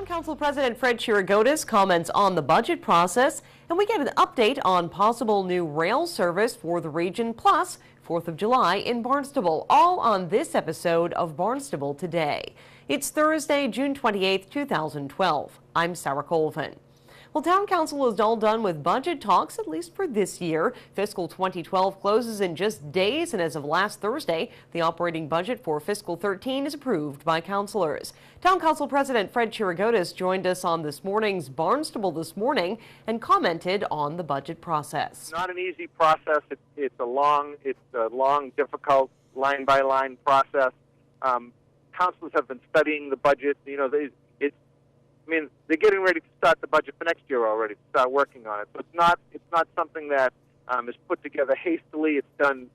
Town Council President Fred Chirigotis comments on the budget process, and we get an update on possible new rail service for the region, plus 4th of July in Barnstable, all on this episode of Barnstable Today. It's Thursday, June 28, 2012. I'm Sarah Colvin. Well, Town Council is all done with budget talks, at least for this year. Fiscal 2012 closes in just days, and as of last Thursday, the operating budget for fiscal 13 is approved by councilors. Town Council President Fred Chirigotis joined us on this morning's Barnstable this morning and commented on the budget process. Not an easy process. It's a long, difficult line-by-line process. Councilors have been studying the budget. They're getting ready to start the budget for next year already, to start working on it. So it's not something that is put together hastily. It's done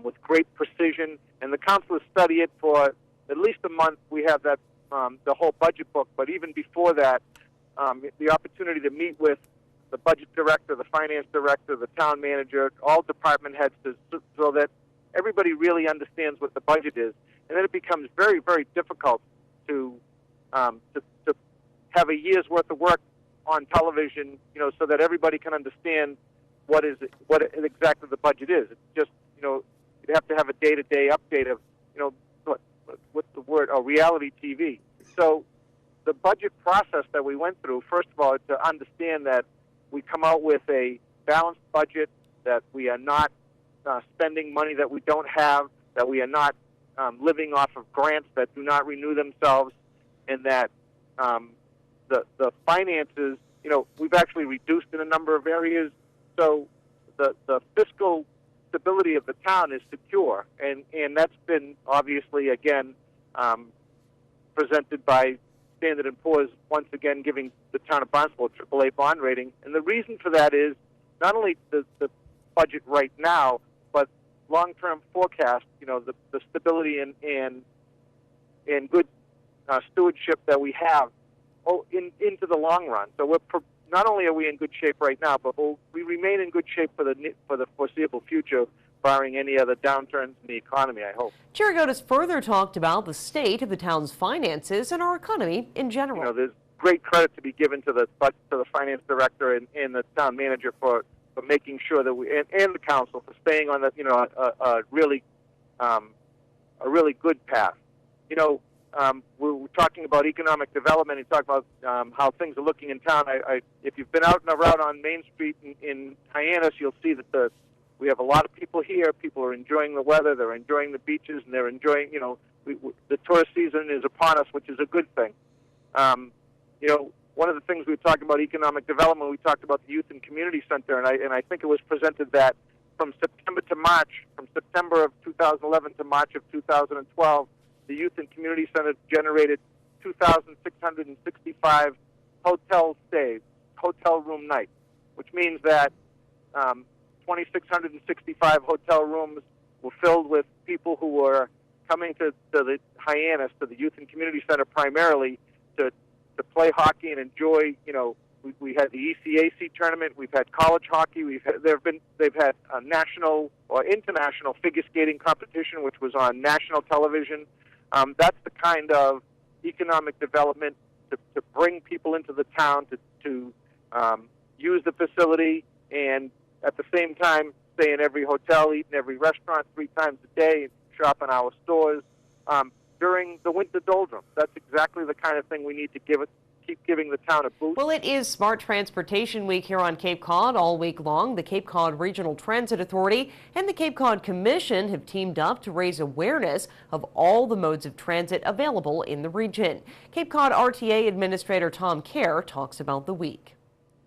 with great precision, and the councilors study it for at least a month. We have that the whole budget book, but even before that, the opportunity to meet with the budget director, the finance director, the town manager, all department heads, so that everybody really understands what the budget is, and then it becomes very, very difficult to have a year's worth of work on television, so that everybody can understand what exactly the budget is. It's just, you have to have a day-to-day update of, what's the word? Oh, reality TV. So the budget process that we went through, first of all, to understand that we come out with a balanced budget, that we are not spending money that we don't have, that we are not living off of grants that do not renew themselves, and that the finances, we've actually reduced in a number of areas. So the fiscal stability of the town is secure, and that's been obviously, again, presented by Standard & Poor's, once again giving the town of Barnstable a AAA bond rating. And the reason for that is not only the budget right now, but long-term forecast, the stability and good stewardship that we have into the long run. So not only are we in good shape right now, but we remain in good shape for the foreseeable future, barring any other downturns in the economy, I hope. Chirigotis further talked about the state of the town's finances and our economy in general. There's great credit to be given to the finance director and the town manager for making sure that and the council for staying on a really good path. We were talking about economic development and talk about how things are looking in town. If you've been out and around on Main Street in Hyannis, you'll see that we have a lot of people here. People are enjoying the weather. They're enjoying the beaches, and they're enjoying, the tourist season is upon us, which is a good thing. One of the things we talked about economic development, we talked about the Youth and Community Center, and I think it was presented that from September of 2011 to March of 2012, the Youth and Community Center generated 2,665 hotel stays, hotel room nights, which means that 2,665 hotel rooms were filled with people who were coming to the Hyannis, to the Youth and Community Center primarily to play hockey and enjoy. We had the ECAC tournament. We've had college hockey. They've had a national or international figure skating competition, which was on national television. That's the kind of economic development to bring people into the town to use the facility, and at the same time stay in every hotel, eat in every restaurant 3 times a day, shop in our stores during the winter doldrums. That's exactly the kind of thing we need to keep giving the town a boost. Well, it is Smart Transportation Week here on Cape Cod all week long. The Cape Cod Regional Transit Authority and the Cape Cod Commission have teamed up to raise awareness of all the modes of transit available in the region. Cape Cod RTA Administrator Tom Kerr talks about the week.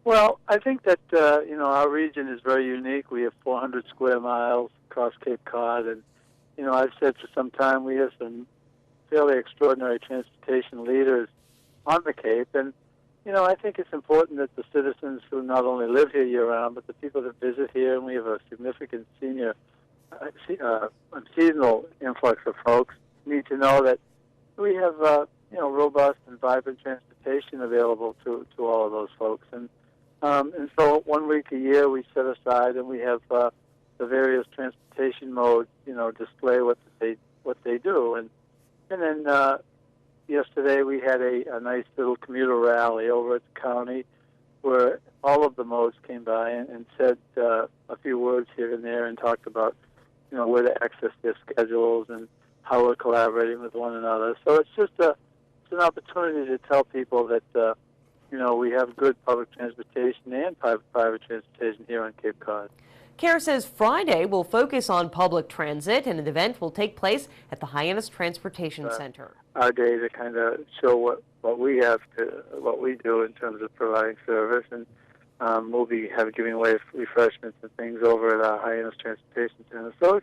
Well, I think that, our region is very unique. We have 400 square miles across Cape Cod, and, I've said for some time we have some fairly extraordinary transportation leaders on the Cape, and I think it's important that the citizens who not only live here year-round, but the people that visit here, and we have a significant seasonal influx of folks, need to know that we have robust and vibrant transportation available to all of those folks, and so 1 week a year we set aside and we have the various transportation modes, display what they do, and then yesterday we had a nice little commuter rally over at the county where all of the modes came by and said a few words here and there and talked about, where to access their schedules and how we're collaborating with one another. So it's just it's an opportunity to tell people that, we have good public transportation and private transportation here on Cape Cod. CARE says Friday will focus on public transit, and an event will take place at the Hyannis Transportation Center. Our day to kind of show what we do in terms of providing service, and we'll be giving away refreshments and things over at our Hyannis Transportation Center. So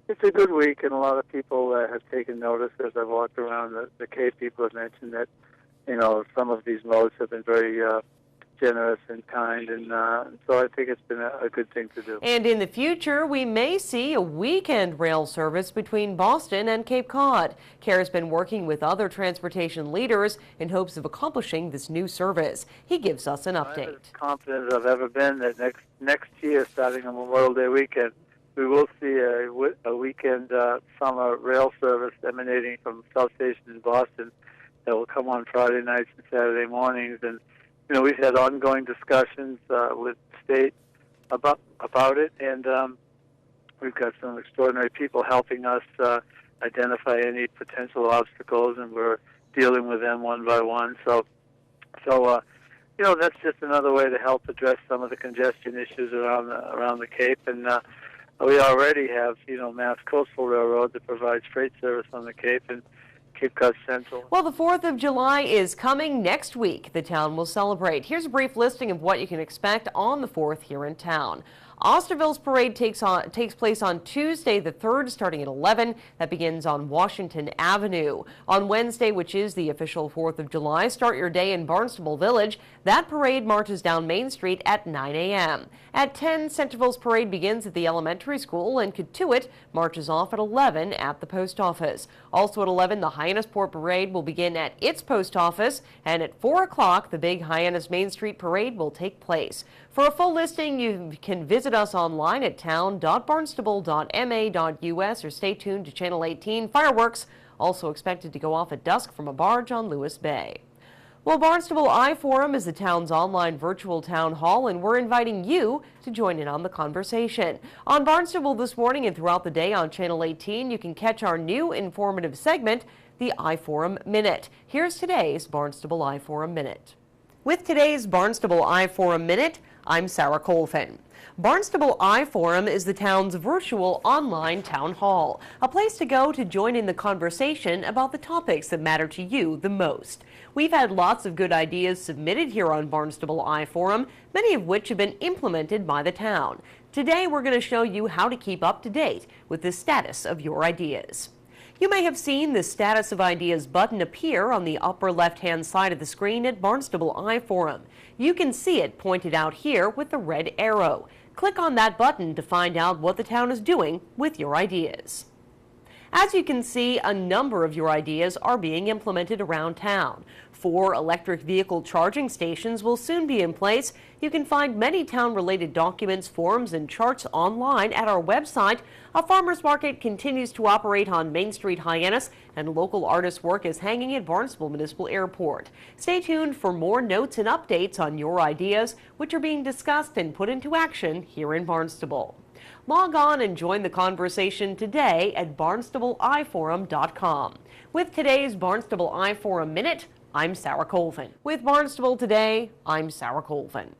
it's a good week, and a lot of people have taken notice as I've walked around the Cape. People have mentioned that some of these modes have been very generous and kind, and so I think it's been a good thing to do. And in the future, we may see a weekend rail service between Boston and Cape Cod. CARE has been working with other transportation leaders in hopes of accomplishing this new service. He gives us an update. I'm as confident as I've ever been that next year, starting on Memorial Day weekend, we will see a weekend summer rail service emanating from South Station in Boston that will come on Friday nights and Saturday mornings. And we've had ongoing discussions with the state about it, and we've got some extraordinary people helping us identify any potential obstacles, and we're dealing with them one by one. So that's just another way to help address some of the congestion issues around the Cape. And we already have, Mass Coastal Railroad that provides freight service on the Cape, and Cape Cod Central. Well, the 4th of July is coming next week. The town will celebrate. Here's a brief listing of what you can expect on the 4th here in town. Osterville's parade takes place on Tuesday the 3rd, starting at 11. That begins on Washington Avenue. On Wednesday, which is the official 4th of July, start your day in Barnstable Village. That parade marches down Main Street at 9 a.m. At 10, Centerville's parade begins at the elementary school, and Cotuit marches off at 11 at the post office. Also at 11, the Hyannisport parade will begin at its post office, and at 4 o'clock, the big Hyannis Main Street parade will take place. For a full listing, you can visit us online at town.barnstable.ma.us or stay tuned to Channel 18. Fireworks also expected to go off at dusk from a barge on Lewis Bay. Well, Barnstable iForum is the town's online virtual town hall, and we're inviting you to join in on the conversation. On Barnstable this morning and throughout the day on Channel 18, you can catch our new informative segment, the iForum Minute. Here's today's Barnstable iForum Minute. With today's Barnstable iForum Minute, I'm Sarah Colvin. Barnstable iForum is the town's virtual online town hall, a place to go to join in the conversation about the topics that matter to you the most. We've had lots of good ideas submitted here on Barnstable iForum, many of which have been implemented by the town. Today we're going to show you how to keep up to date with the status of your ideas. You may have seen the Status of Ideas button appear on the upper left-hand side of the screen at Barnstable iForum. You can see it pointed out here with the red arrow. Click on that button to find out what the town is doing with your ideas. As you can see, a number of your ideas are being implemented around town. 4 electric vehicle charging stations will soon be in place. You can find many town-related documents, forms, and charts online at our website. A farmers market continues to operate on Main Street Hyannis, and local artist work is hanging at Barnstable Municipal Airport. Stay tuned for more notes and updates on your ideas, which are being discussed and put into action here in Barnstable. Log on and join the conversation today at barnstableiforum.com. With today's Barnstable iForum Minute, I'm Sarah Colvin. With Barnstable Today, I'm Sarah Colvin.